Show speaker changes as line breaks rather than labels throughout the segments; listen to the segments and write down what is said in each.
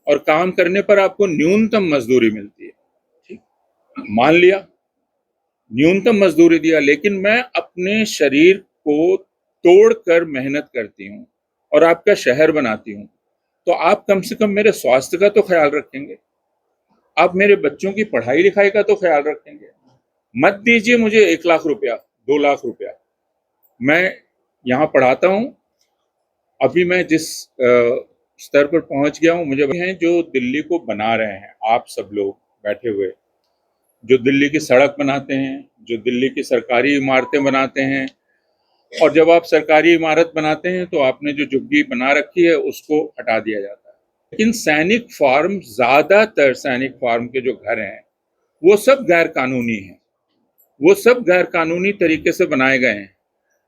और काम करने पर आपको न्यूनतम मजदूरी मिलती है। ठीक, मान लिया न्यूनतम मजदूरी दिया, लेकिन मैं अपने शरीर को तोड़कर मेहनत करती हूँ और आपका शहर बनाती हूँ, तो आप कम से कम मेरे स्वास्थ्य का तो ख्याल रखेंगे, आप मेरे बच्चों की पढ़ाई लिखाई का तो ख्याल रखेंगे। मत दीजिए मुझे 1 लाख रुपया, 2 लाख रुपया। मैं यहाँ पढ़ाता हूँ, अभी मैं जिस स्तर पर पहुंच गया हूँ, मुझे हैं जो दिल्ली को बना रहे हैं, आप सब लोग बैठे हुए, जो दिल्ली की सड़क बनाते हैं, जो दिल्ली की सरकारी इमारतें बनाते हैं, और जब आप सरकारी इमारत बनाते हैं तो आपने जो झुग्गी बना रखी है उसको हटा दिया जाता है। लेकिन सैनिक फार्म, ज्यादातर सैनिक फार्म के जो घर हैं वो सब गैर कानूनी हैं, वो सब गैर कानूनी तरीके से बनाए गए हैं।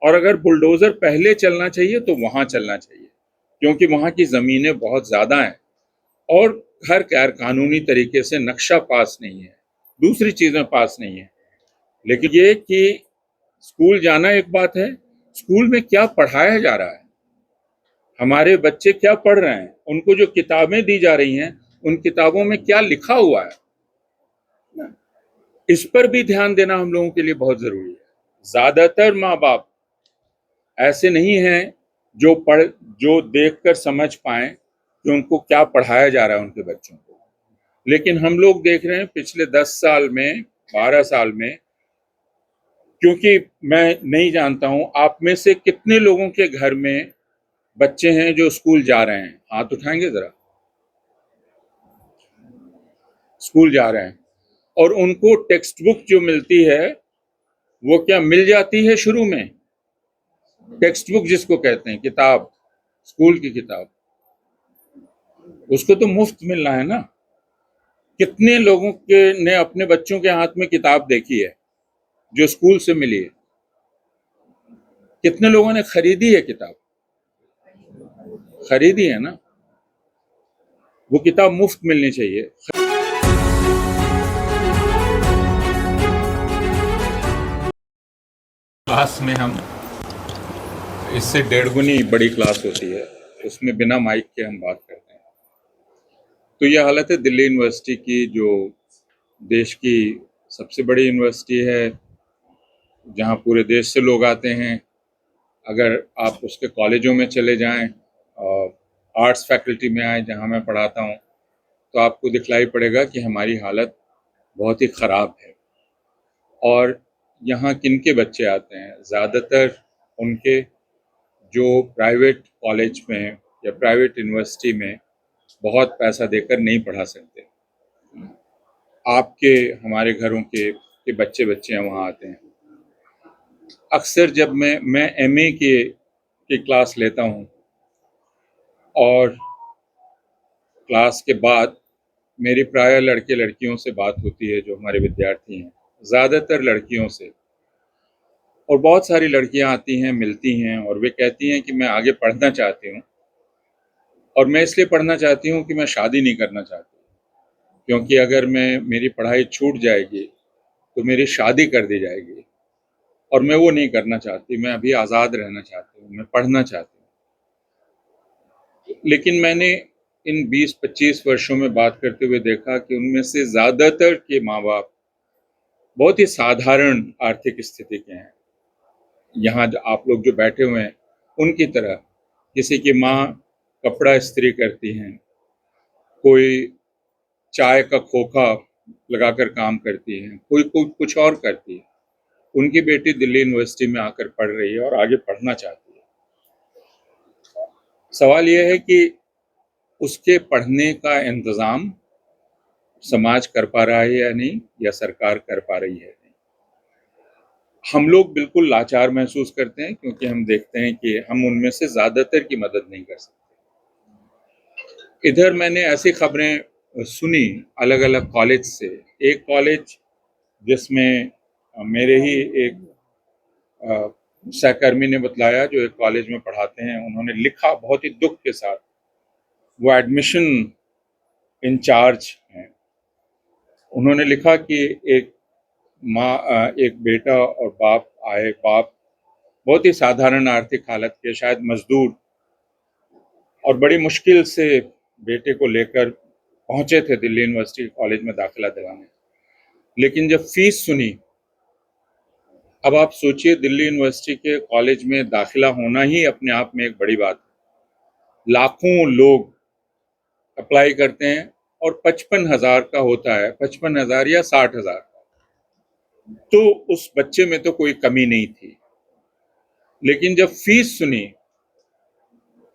और अगर बुलडोजर पहले चलना चाहिए तो वहां चलना चाहिए, क्योंकि वहां की जमीनें बहुत ज्यादा हैं और घर गैर कानूनी तरीके से नक्शा पास नहीं है, दूसरी चीजें पास नहीं है। लेकिन ये कि स्कूल जाना एक बात है, स्कूल में क्या पढ़ाया जा रहा है, हमारे बच्चे क्या पढ़ रहे हैं, उनको जो किताबें दी जा रही हैं उन किताबों में क्या लिखा हुआ है, इस पर भी ध्यान देना हम लोगों के लिए बहुत जरूरी है। ज्यादातर माँ बाप ऐसे नहीं हैं जो देखकर समझ पाए कि उनको क्या पढ़ाया जा रहा है उनके बच्चों को। लेकिन हम लोग देख रहे हैं पिछले 10 साल में, 12 साल में, क्योंकि मैं नहीं जानता हूं आप में से कितने लोगों के घर में बच्चे हैं जो स्कूल जा रहे हैं, हाथ उठाएंगे जरा। स्कूल जा रहे हैं और उनको टेक्स्ट बुक जो मिलती है वो क्या मिल जाती है शुरू में? टेक्स्ट बुक जिसको कहते हैं, किताब, स्कूल की किताब, उसको तो मुफ्त मिलना है ना। कितने लोगों के ने अपने बच्चों के हाथ में किताब देखी है जो स्कूल से मिली है? कितने लोगों ने खरीदी है किताब? खरीदी है ना। वो किताब मुफ्त मिलनी चाहिए। क्लास में हम, इससे 1.5 गुनी बड़ी क्लास होती है, उसमें बिना माइक के हम बात करते हैं। तो यह हालत है दिल्ली यूनिवर्सिटी की, जो देश की सबसे बड़ी यूनिवर्सिटी है, जहां पूरे देश से लोग आते हैं। अगर आप उसके कॉलेजों में चले जाएं और आर्ट्स फैकल्टी में आए जहां मैं पढ़ाता हूं, तो आपको दिखलाई पड़ेगा कि हमारी हालत बहुत ही ख़राब है। और यहाँ किनके बच्चे आते हैं? ज़्यादातर उनके जो प्राइवेट कॉलेज में या प्राइवेट यूनिवर्सिटी में बहुत पैसा देकर नहीं पढ़ा सकते। आपके, हमारे घरों के बच्चे वहाँ आते हैं। अक्सर जब मैं एमए की क्लास लेता हूँ और क्लास के बाद मेरी प्रायः लड़के लड़कियों से बात होती है, जो हमारे विद्यार्थी हैं, ज़्यादातर लड़कियों से। और बहुत सारी लड़कियां आती हैं, मिलती हैं और वे कहती हैं कि मैं आगे पढ़ना चाहती हूँ, और मैं इसलिए पढ़ना चाहती हूँ कि मैं शादी नहीं करना चाहती, क्योंकि अगर मेरी पढ़ाई छूट जाएगी तो मेरी शादी कर दी जाएगी, और मैं वो नहीं करना चाहती। मैं अभी आज़ाद रहना चाहती हूँ, मैं पढ़ना चाहती हूँ। लेकिन मैंने इन 20-25 वर्षों में बात करते हुए देखा कि उनमें से ज़्यादातर के माँ बाप बहुत ही साधारण आर्थिक स्थिति के हैं। यहाँ आप लोग जो बैठे हुए हैं उनकी तरह, किसी की माँ कपड़ा इस्त्री करती हैं, कोई चाय का खोखा लगाकर काम करती हैं, कोई कुछ और करती है। उनकी बेटी दिल्ली यूनिवर्सिटी में आकर पढ़ रही है और आगे पढ़ना चाहती है। सवाल यह है कि उसके पढ़ने का इंतज़ाम समाज कर पा रहा है या नहीं, या सरकार कर पा रही है नहीं। हम लोग बिल्कुल लाचार महसूस करते हैं, क्योंकि हम देखते हैं कि हम उनमें से ज़्यादातर की मदद नहीं कर सकते। इधर मैंने ऐसी खबरें सुनी अलग अलग कॉलेज से। एक कॉलेज जिसमें मेरे ही एक सहकर्मी ने बतलाया, जो एक कॉलेज में पढ़ाते हैं, उन्होंने लिखा बहुत ही दुख के साथ, वो एडमिशन इंचार्ज हैं, उन्होंने लिखा कि एक एक बेटा और बाप आए, बाप बहुत ही साधारण आर्थिक हालत के, शायद मजदूर, और बड़ी मुश्किल से बेटे को लेकर पहुंचे थे दिल्ली यूनिवर्सिटी कॉलेज में दाखिला दिलाने, लेकिन जब फीस सुनी, अब आप सोचिए दिल्ली यूनिवर्सिटी के कॉलेज में दाखिला होना ही अपने आप में एक बड़ी बात है। लाखों लोग अप्लाई करते हैं और 55,000 का होता है, 55,000 या 60,000 का। तो उस बच्चे में तो कोई कमी नहीं थी, लेकिन जब फीस सुनी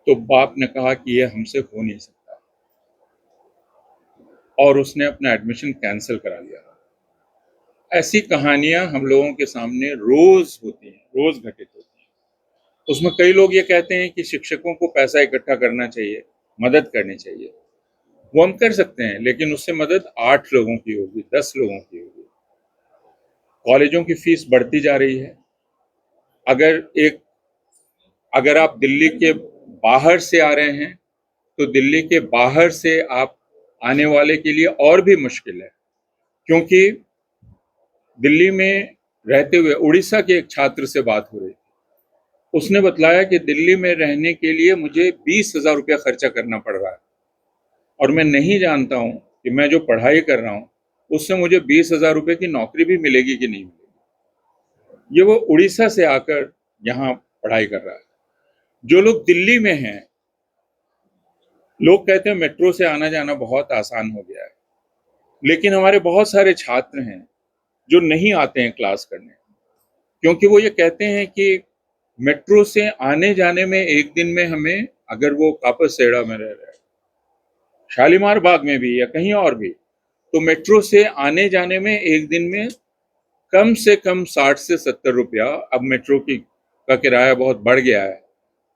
तो बाप ने कहा कि ये हमसे हो नहीं सकता, और उसने अपना एडमिशन कैंसिल करा लिया। ऐसी कहानियां हम लोगों के सामने रोज होती हैं, रोज घटित होती हैं। उसमें कई लोग ये कहते हैं कि शिक्षकों को पैसा इकट्ठा करना चाहिए, मदद करनी चाहिए। वो हम कर सकते हैं, लेकिन उससे मदद 8 लोगों की होगी, 10 लोगों की होगी। कॉलेजों की फीस बढ़ती जा रही है। अगर आप दिल्ली के बाहर से आ रहे हैं तो दिल्ली के बाहर से आप आने वाले के लिए और भी मुश्किल है, क्योंकि दिल्ली में रहते हुए उड़ीसा के एक छात्र से बात हो रही, उसने बतलाया कि दिल्ली में रहने के लिए मुझे 20,000 रुपया खर्चा करना पड़ रहा है, और मैं नहीं जानता हूं कि मैं जो पढ़ाई कर रहा हूं उससे मुझे 20,000 रुपये की नौकरी भी मिलेगी कि नहीं मिलेगी। ये वो उड़ीसा से आकर यहाँ पढ़ाई कर रहा है। जो लोग दिल्ली में हैं, लोग कहते हैं मेट्रो से आना जाना बहुत आसान हो गया है, लेकिन हमारे बहुत सारे छात्र हैं जो नहीं आते हैं क्लास करने, क्योंकि वो ये कहते हैं कि मेट्रो से आने जाने में एक दिन में हमें, अगर वो कापड़सेड़ा में रह रहे हैं, शालीमार बाग में भी या कहीं और भी, तो मेट्रो से आने जाने में एक दिन में कम से कम 60 से 70 रुपया, अब मेट्रो का किराया बहुत बढ़ गया है,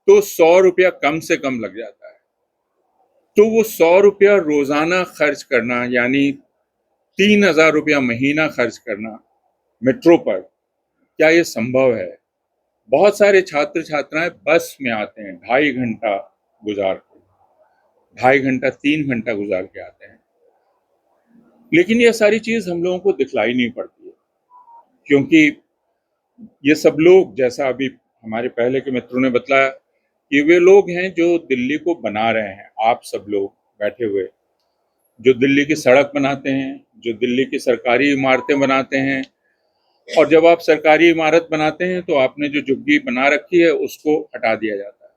तो 100 रुपया कम से कम लग जाता है। तो वो 100 रुपया रोजाना खर्च करना, यानी 3,000 रुपया महीना खर्च करना मेट्रो पर, क्या ये संभव है? बहुत सारे छात्र छात्राएं बस में आते हैं, 2.5 घंटा गुजार के, 2.5 घंटा 3 घंटा गुजार के आते हैं, लेकिन ये सारी चीज हम लोगों को दिखलाई नहीं पड़ती है, क्योंकि ये सब लोग, जैसा अभी हमारे पहले के मित्रों ने बतलाया, ये वे लोग हैं जो दिल्ली को बना रहे हैं। आप सब लोग बैठे हुए जो दिल्ली की सड़क बनाते हैं, जो दिल्ली की सरकारी इमारतें बनाते हैं, और जब आप सरकारी इमारत बनाते हैं तो आपने जो झुग्गी बना रखी है उसको हटा दिया जाता है,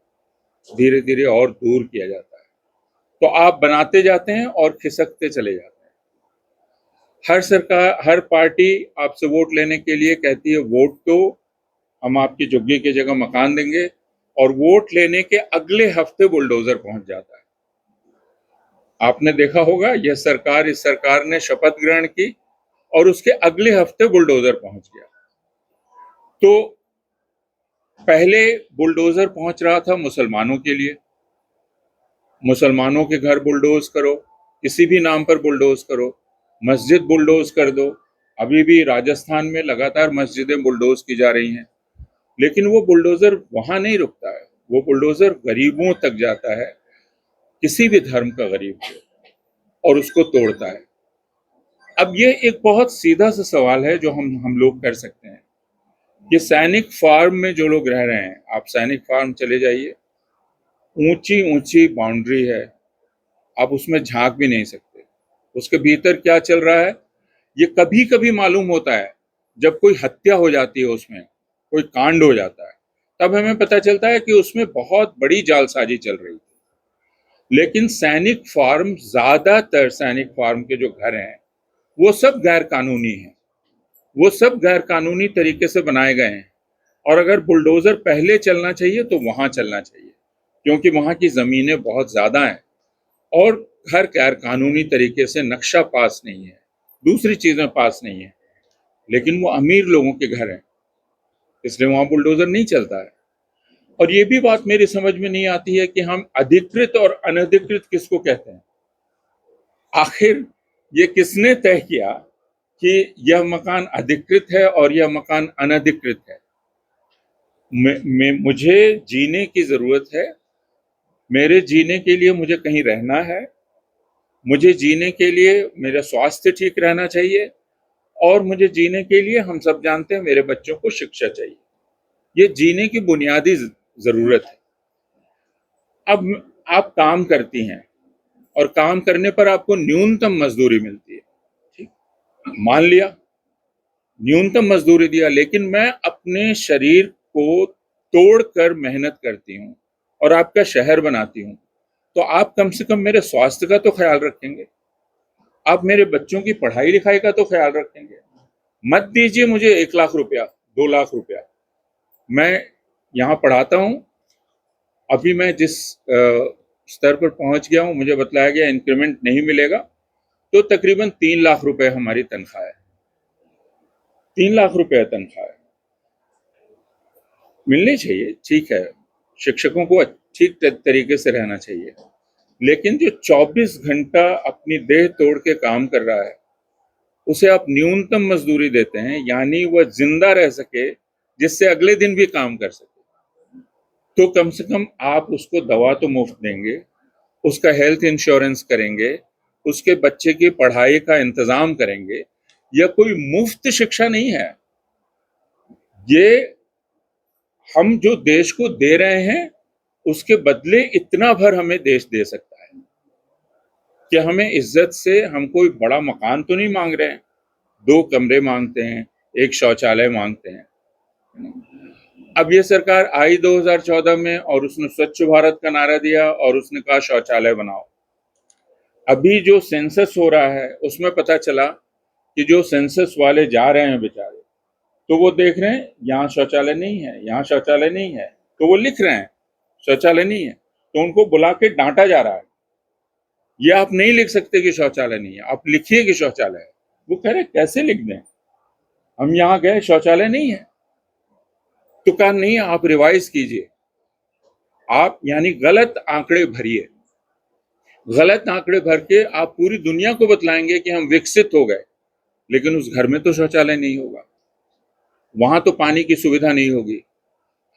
धीरे धीरे और दूर किया जाता है। तो आप बनाते जाते हैं और खिसकते चले जाते हैं। हर सरकार, हर पार्टी आपसे वोट लेने के लिए कहती है वोट दो, हम आपकी झुग्गी की जगह मकान देंगे, और वोट लेने के अगले हफ्ते बुलडोजर पहुंच जाता है। आपने देखा होगा, इस सरकार ने शपथ ग्रहण की और उसके अगले हफ्ते बुलडोजर पहुंच गया। तो पहले बुलडोजर पहुंच रहा था मुसलमानों के लिए, मुसलमानों के घर बुलडोज करो, किसी भी नाम पर बुलडोज करो, मस्जिद बुलडोज कर दो। अभी भी राजस्थान में लगातार मस्जिदें बुलडोज की जा रही हैं, लेकिन वो बुलडोजर वहां नहीं रुकता है, वो बुलडोजर गरीबों तक जाता है, किसी भी धर्म का गरीब हो, और उसको तोड़ता है। अब ये एक बहुत सीधा सा सवाल है जो हम लोग कर सकते हैं। ये सैनिक फार्म में जो लोग रह रहे हैं, आप सैनिक फार्म चले जाइए, ऊंची ऊंची बाउंड्री है, आप उसमें झांक भी नहीं सकते, उसके भीतर क्या चल रहा है ये कभी कभी मालूम होता है। जब कोई हत्या हो जाती है, उसमें कोई कांड हो जाता है, तब हमें पता चलता है कि उसमें बहुत बड़ी जालसाजी चल रही थी। लेकिन सैनिक फार्म, ज्यादातर सैनिक फार्म के जो घर हैं वो सब गैर कानूनी हैं, वो सब गैर कानूनी तरीके से बनाए गए हैं, और अगर बुलडोजर पहले चलना चाहिए तो वहां चलना चाहिए, क्योंकि वहां की जमीनें बहुत ज्यादा हैं और घर गैर कानूनी तरीके से नक्शा पास नहीं है, दूसरी चीजें पास नहीं है, लेकिन वो अमीर लोगों के घर हैं, इसलिए वहां बुलडोजर नहीं चलता है। और ये भी बात मेरी समझ में नहीं आती है कि हम अधिकृत और अनधिकृत किसको कहते हैं। आखिर ये किसने तय किया कि यह मकान अधिकृत है और यह मकान अनधिकृत है? मुझे जीने की जरूरत है, मेरे जीने के लिए मुझे कहीं रहना है, मुझे जीने के लिए मेरा स्वास्थ्य ठीक रहना चाहिए, और मुझे जीने के लिए, हम सब जानते हैं, मेरे बच्चों को शिक्षा चाहिए। ये जीने की बुनियादी जरूरत है। अब आप काम करती हैं और काम करने पर आपको न्यूनतम मजदूरी मिलती है। ठीक, मान लिया न्यूनतम मजदूरी दिया, लेकिन मैं अपने शरीर को तोड़कर मेहनत करती हूँ और आपका शहर बनाती हूँ, तो आप कम से कम मेरे स्वास्थ्य का तो ख्याल रखेंगे, आप मेरे बच्चों की पढ़ाई लिखाई का तो ख्याल रखेंगे। मत दीजिए मुझे 1 लाख रुपया, 2 लाख रुपया। मैं यहाँ पढ़ाता हूँ, अभी मैं जिस स्तर पर पहुंच गया हूँ, मुझे बतलाया गया इंक्रीमेंट नहीं मिलेगा, तो तकरीबन 3 लाख रुपए हमारी तनख्वाह है। 3 लाख रुपए तनख्वाह है, मिलनी चाहिए, ठीक है। शिक्षकों को ठीक तरीके से रहना चाहिए, लेकिन जो 24 घंटा अपनी देह तोड़ के काम कर रहा है, उसे आप न्यूनतम मजदूरी देते हैं, यानी वह जिंदा रह सके, जिससे अगले दिन भी काम कर सके। तो कम से कम आप उसको दवा तो मुफ्त देंगे, उसका हेल्थ इंश्योरेंस करेंगे, उसके बच्चे की पढ़ाई का इंतजाम करेंगे। यह कोई मुफ्त शिक्षा नहीं है, ये हम जो देश को दे रहे हैं उसके बदले इतना भर हमें देश दे सकता है कि हमें इज्जत से, हम कोई बड़ा मकान तो नहीं मांग रहे हैं, 2 कमरे मांगते हैं, 1 शौचालय मांगते हैं। अब ये सरकार आई 2014 में और उसने स्वच्छ भारत का नारा दिया और उसने कहा शौचालय बनाओ। अभी जो सेंसस हो रहा है उसमें पता चला कि जो सेंसस वाले जा रहे हैं बेचारे, तो वो देख रहे हैं यहाँ शौचालय नहीं है, यहाँ शौचालय नहीं है, तो वो लिख रहे हैं शौचालय नहीं है, तो उनको बुला के डांटा जा रहा है, ये आप नहीं लिख सकते कि शौचालय नहीं है, आप लिखिए कि शौचालय है। वो कह रहे कैसे लिख दें, हम यहाँ गए शौचालय नहीं है। तो कहा नहीं, आप रिवाइज कीजिए, आप यानी गलत आंकड़े भरिए, गलत आंकड़े भर के आप पूरी दुनिया को बतलाएंगे कि हम विकसित हो गए, लेकिन उस घर में तो शौचालय नहीं होगा, वहां तो पानी की सुविधा नहीं होगी।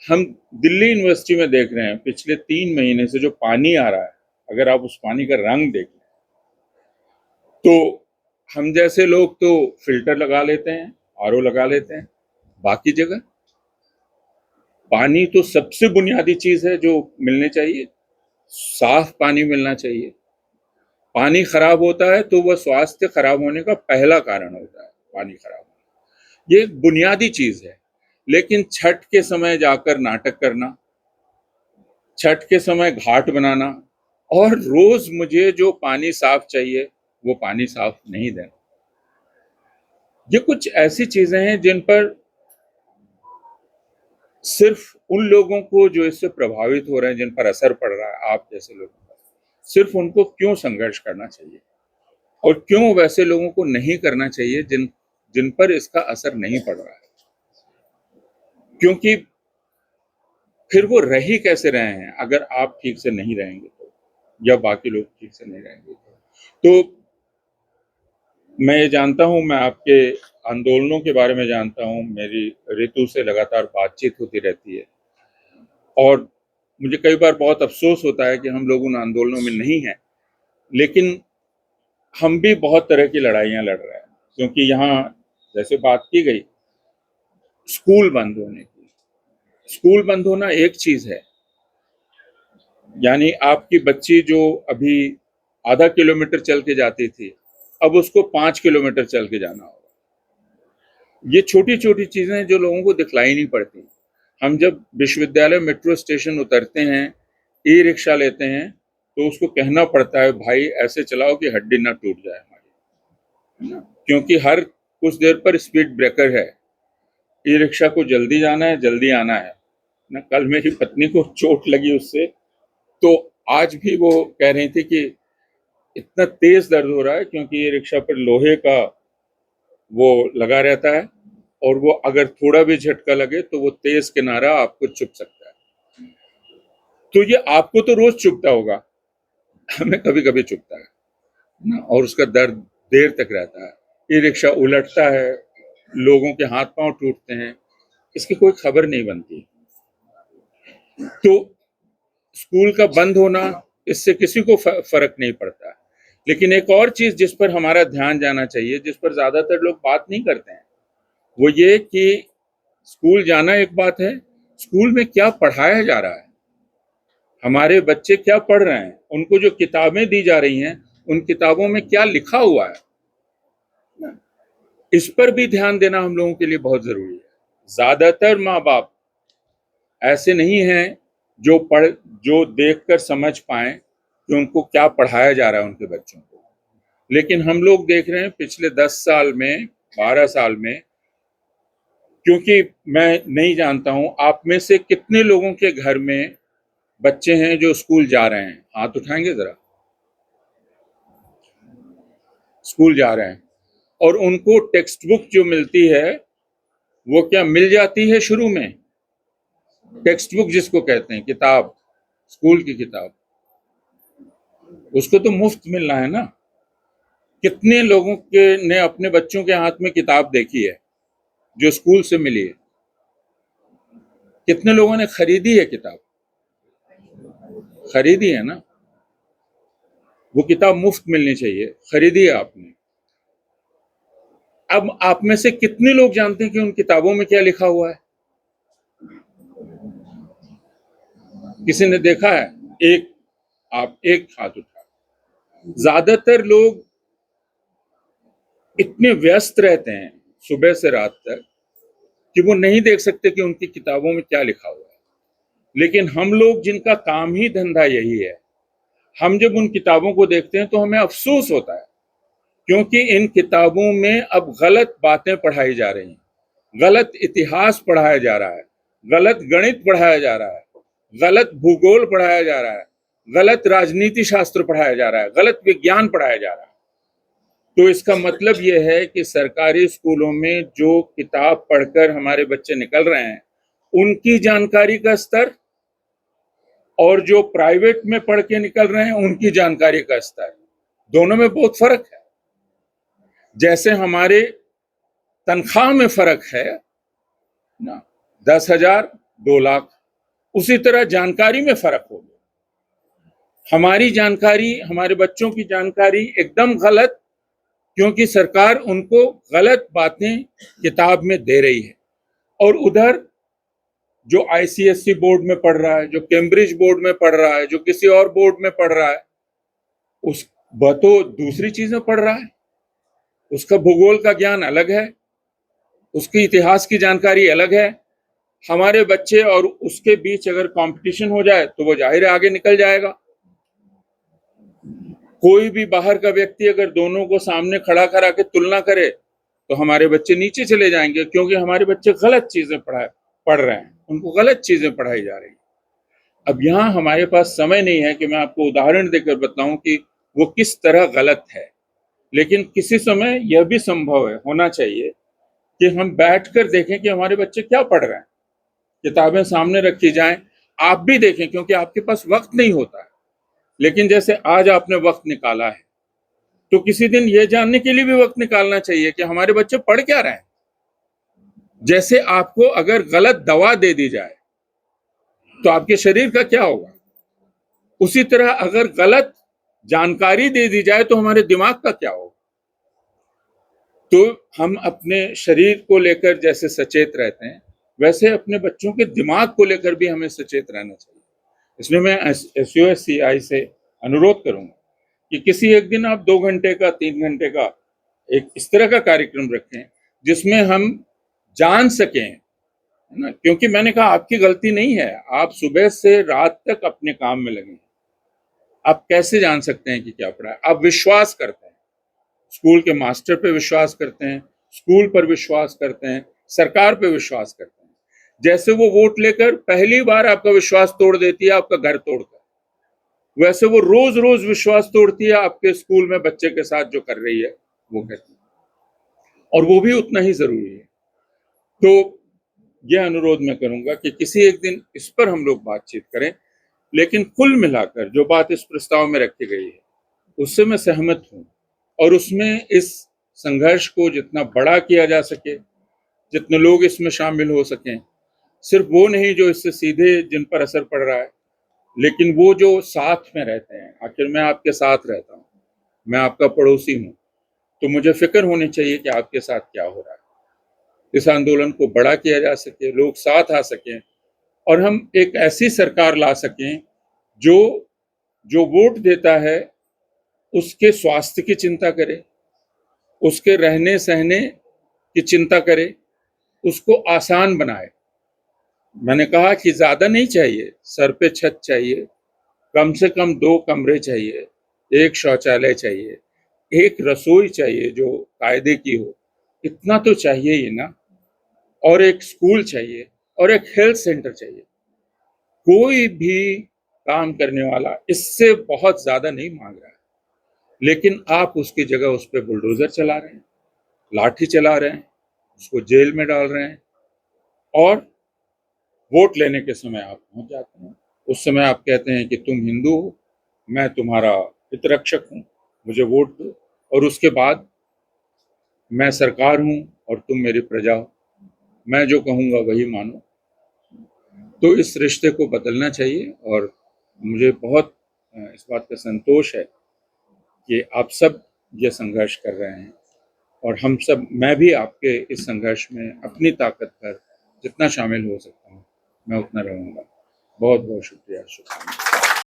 हम दिल्ली यूनिवर्सिटी में देख रहे हैं पिछले 3 महीने से जो पानी आ रहा है, अगर आप उस पानी का रंग देखें तो हम जैसे लोग तो फिल्टर लगा लेते हैं, आरओ लगा लेते हैं, बाकी जगह पानी तो सबसे बुनियादी चीज है जो मिलनी चाहिए, साफ पानी मिलना चाहिए। पानी खराब होता है तो वह स्वास्थ्य खराब होने का पहला कारण होता है, पानी खराब होना, ये एक बुनियादी चीज है। लेकिन छठ के समय जाकर नाटक करना, छठ के समय घाट बनाना, और रोज मुझे जो पानी साफ चाहिए वो पानी साफ नहीं देना, ये कुछ ऐसी चीजें हैं जिन पर सिर्फ उन लोगों को जो इससे प्रभावित हो रहे हैं, जिन पर असर पड़ रहा है, आप जैसे लोगों पर, सिर्फ उनको क्यों संघर्ष करना चाहिए और क्यों वैसे लोगों को नहीं करना चाहिए जिन पर इसका असर नहीं पड़ रहा है। क्योंकि फिर वो रह ही कैसे रहे हैं अगर आप ठीक से नहीं रहेंगे तो, या बाकी लोग ठीक से नहीं रहेंगे तो। मैं ये जानता हूं, मैं आपके आंदोलनों के बारे में जानता हूं, मेरी ऋतु से लगातार बातचीत होती रहती है और मुझे कई बार बहुत अफसोस होता है कि हम लोग उन आंदोलनों में नहीं हैं, लेकिन हम भी बहुत तरह की लड़ाइयां लड़ रहे हैं। क्योंकि यहाँ जैसे बात की गई स्कूल बंद होने की, स्कूल बंद होना एक चीज है, यानी आपकी बच्ची जो अभी आधा किलोमीटर चल के जाती थी, अब उसको 5 किलोमीटर चल के जाना होगा। ये छोटी छोटी चीजें जो लोगों को दिखलाई नहीं पड़ती। हम जब विश्वविद्यालय मेट्रो स्टेशन उतरते हैं, ई रिक्शा लेते हैं, तो उसको कहना पड़ता है भाई ऐसे चलाओ कि हड्डी ना टूट जाए हमारी, है ना, क्योंकि हर कुछ देर पर स्पीड ब्रेकर है, ई रिक्शा को जल्दी जाना है, जल्दी आना है ना। कल मेरी पत्नी को चोट लगी उससे, तो आज भी वो कह रही थी कि इतना तेज दर्द हो रहा है क्योंकि ये रिक्शा पर लोहे का वो लगा रहता है और वो अगर थोड़ा भी झटका लगे तो वो तेज किनारा आपको चुभ सकता है। तो ये आपको तो रोज चुभता होगा, हमें कभी कभी चुभता है ना, और उसका दर्द देर तक रहता है। ये रिक्शा उलटता है, लोगों के हाथ पांव टूटते हैं, इसकी कोई खबर नहीं बनती। तो स्कूल का बंद होना, इससे किसी को फर्क नहीं पड़ता। लेकिन एक और चीज जिस पर हमारा ध्यान जाना चाहिए, जिस पर ज्यादातर लोग बात नहीं करते हैं, वो ये कि स्कूल जाना एक बात है, स्कूल में क्या पढ़ाया जा रहा है। हमारे बच्चे क्या पढ़ रहे हैं, उनको जो किताबें दी जा रही हैं उन किताबों में क्या लिखा हुआ है, इस पर भी ध्यान देना हम लोगों के लिए बहुत जरूरी है। ज्यादातर माँ बाप ऐसे नहीं हैं जो देखकर समझ पाए कि उनको क्या पढ़ाया जा रहा है उनके बच्चों को। लेकिन हम लोग देख रहे हैं पिछले 10 साल में, 12 साल में, क्योंकि मैं नहीं जानता हूं आप में से कितने लोगों के घर में बच्चे हैं जो स्कूल जा रहे हैं, हाथ उठाएंगे जरा। स्कूल जा रहे हैं और उनको टेक्स्ट बुक जो मिलती है वो क्या मिल जाती है शुरू में? टेक्स्ट बुक जिसको कहते हैं, किताब, स्कूल की किताब, उसको तो मुफ्त मिलना है ना। कितने लोगों के ने अपने बच्चों के हाथ में किताब देखी है जो स्कूल से मिली है? कितने लोगों ने खरीदी है किताब? खरीदी है ना। वो किताब मुफ्त मिलनी चाहिए, खरीदी है आपने। अब आप में से कितने लोग जानते हैं कि उन किताबों में क्या लिखा हुआ है? किसी ने देखा है? आप एक हाथ उठा। ज्यादातर लोग इतने व्यस्त रहते हैं सुबह से रात तक कि वो नहीं देख सकते कि उनकी किताबों में क्या लिखा हुआ है। लेकिन हम लोग जिनका काम ही धंधा यही है, हम जब उन किताबों को देखते हैं तो हमें अफसोस होता है, क्योंकि इन किताबों में अब गलत बातें पढ़ाई जा रही हैं, गलत इतिहास पढ़ाया जा रहा है, गलत गणित पढ़ाया जा रहा है, गलत भूगोल पढ़ाया जा रहा है, गलत राजनीति शास्त्र पढ़ाया जा रहा है, गलत विज्ञान पढ़ाया जा रहा है। तो इसका मतलब यह है कि सरकारी स्कूलों में जो किताब पढ़कर हमारे बच्चे निकल रहे हैं उनकी जानकारी का स्तर और जो प्राइवेट में पढ़ के निकल रहे हैं उनकी जानकारी का स्तर, दोनों में बहुत फर्क है। जैसे हमारे तनख्वाह में फर्क है ना, 10,000 2 लाख, उसी तरह जानकारी में फर्क हो गया। हमारी जानकारी, हमारे बच्चों की जानकारी एकदम गलत, क्योंकि सरकार उनको गलत बातें किताब में दे रही है। और उधर जो आईसीएसई बोर्ड में पढ़ रहा है, जो कैम्ब्रिज बोर्ड में पढ़ रहा है, जो किसी और बोर्ड में पढ़ रहा है, वह तो दूसरी चीजें पढ़ रहा है। उसका भूगोल का ज्ञान अलग है, उसकी इतिहास की जानकारी अलग है। हमारे बच्चे और उसके बीच अगर कंपटीशन हो जाए तो वो जाहिर है आगे निकल जाएगा। कोई भी बाहर का व्यक्ति अगर दोनों को सामने खड़ा करा के तुलना करे तो हमारे बच्चे नीचे चले जाएंगे, क्योंकि हमारे बच्चे गलत चीजें पढ़ रहे हैं, उनको गलत चीजें पढ़ाई जा रही हैं। अब यहाँ हमारे पास समय नहीं है कि मैं आपको उदाहरण देकर बताऊं कि वो किस तरह गलत है, लेकिन किसी समय यह भी संभव है, होना चाहिए कि हम बैठकर देखें कि हमारे बच्चे क्या पढ़ रहे हैं। किताबें सामने रखी जाएं, आप भी देखें, क्योंकि आपके पास वक्त नहीं होता है। लेकिन जैसे आज आपने वक्त निकाला है, तो किसी दिन ये जानने के लिए भी वक्त निकालना चाहिए कि हमारे बच्चे पढ़ क्या रहे हैं। जैसे आपको अगर गलत दवा दे दी जाए तो आपके शरीर का क्या होगा, उसी तरह अगर गलत जानकारी दे दी जाए तो हमारे दिमाग का क्या होगा। तो हम अपने शरीर को लेकर जैसे सचेत रहते हैं, वैसे अपने बच्चों के दिमाग को लेकर भी हमें सचेत रहना चाहिए। इसलिए मैं SUSCI से अनुरोध करूंगा कि किसी एक दिन आप 2 घंटे का, 3 घंटे का एक इस तरह का कार्यक्रम रखें जिसमें हम जान सकें, है ना। क्योंकि मैंने कहा आपकी गलती नहीं है, आप सुबह से रात तक अपने काम में लगे, आप कैसे जान सकते हैं कि क्या पढ़ा है? आप विश्वास करते हैं, स्कूल के मास्टर पे विश्वास करते हैं, स्कूल पर विश्वास करते हैं, सरकार पे विश्वास करते हैं। जैसे वो वोट लेकर पहली बार आपका विश्वास तोड़ देती है आपका घर तोड़कर, वैसे वो रोज रोज विश्वास तोड़ती है आपके स्कूल में बच्चे के साथ जो कर रही है वो कहती है, और वो भी उतना ही जरूरी है। तो यह अनुरोध मैं करूंगा कि किसी एक दिन इस पर हम लोग बातचीत करें। लेकिन कुल मिलाकर जो बात इस प्रस्ताव में रखी गई है उससे मैं सहमत हूं, और उसमें इस संघर्ष को जितना बड़ा किया जा सके, जितने लोग इसमें शामिल हो सकें, सिर्फ वो नहीं जो इससे सीधे जिन पर असर पड़ रहा है, लेकिन वो जो साथ में रहते हैं। आखिर मैं आपके साथ रहता हूँ, मैं आपका पड़ोसी हूँ, तो मुझे फिक्र होनी चाहिए कि आपके साथ क्या हो रहा है। इस आंदोलन को बड़ा किया जा सके, लोग साथ आ सकें, और हम एक ऐसी सरकार ला सकें जो जो वोट देता है उसके स्वास्थ्य की चिंता करे, उसके रहने सहने की चिंता करे, उसको आसान बनाए। मैंने कहा कि ज्यादा नहीं चाहिए, सर पे छत चाहिए, कम से कम 2 कमरे चाहिए, 1 शौचालय चाहिए, 1 रसोई चाहिए जो कायदे की हो, इतना तो चाहिए ही ना। और एक स्कूल चाहिए और एक हेल्थ सेंटर चाहिए। कोई भी काम करने वाला इससे बहुत ज्यादा नहीं मांग रहा है, लेकिन आप उसकी जगह उस पर बुलडोजर चला रहे हैं, लाठी चला रहे हैं, उसको जेल में डाल रहे हैं। और वोट लेने के समय आप पहुंच जाते हैं, उस समय आप कहते हैं कि तुम हिंदू हो, मैं तुम्हारा हितरक्षक हूँ, मुझे वोट दो, और उसके बाद मैं सरकार हूँ और तुम मेरी प्रजा हो, मैं जो कहूँगा वही मानो। तो इस रिश्ते को बदलना चाहिए। और मुझे बहुत इस बात का संतोष है कि आप सब ये संघर्ष कर रहे हैं, और हम सब, मैं भी आपके इस संघर्ष में अपनी ताकत पर जितना शामिल हो सकता हूँ मैं उतना रहूँगा। बहुत बहुत शुक्रिया।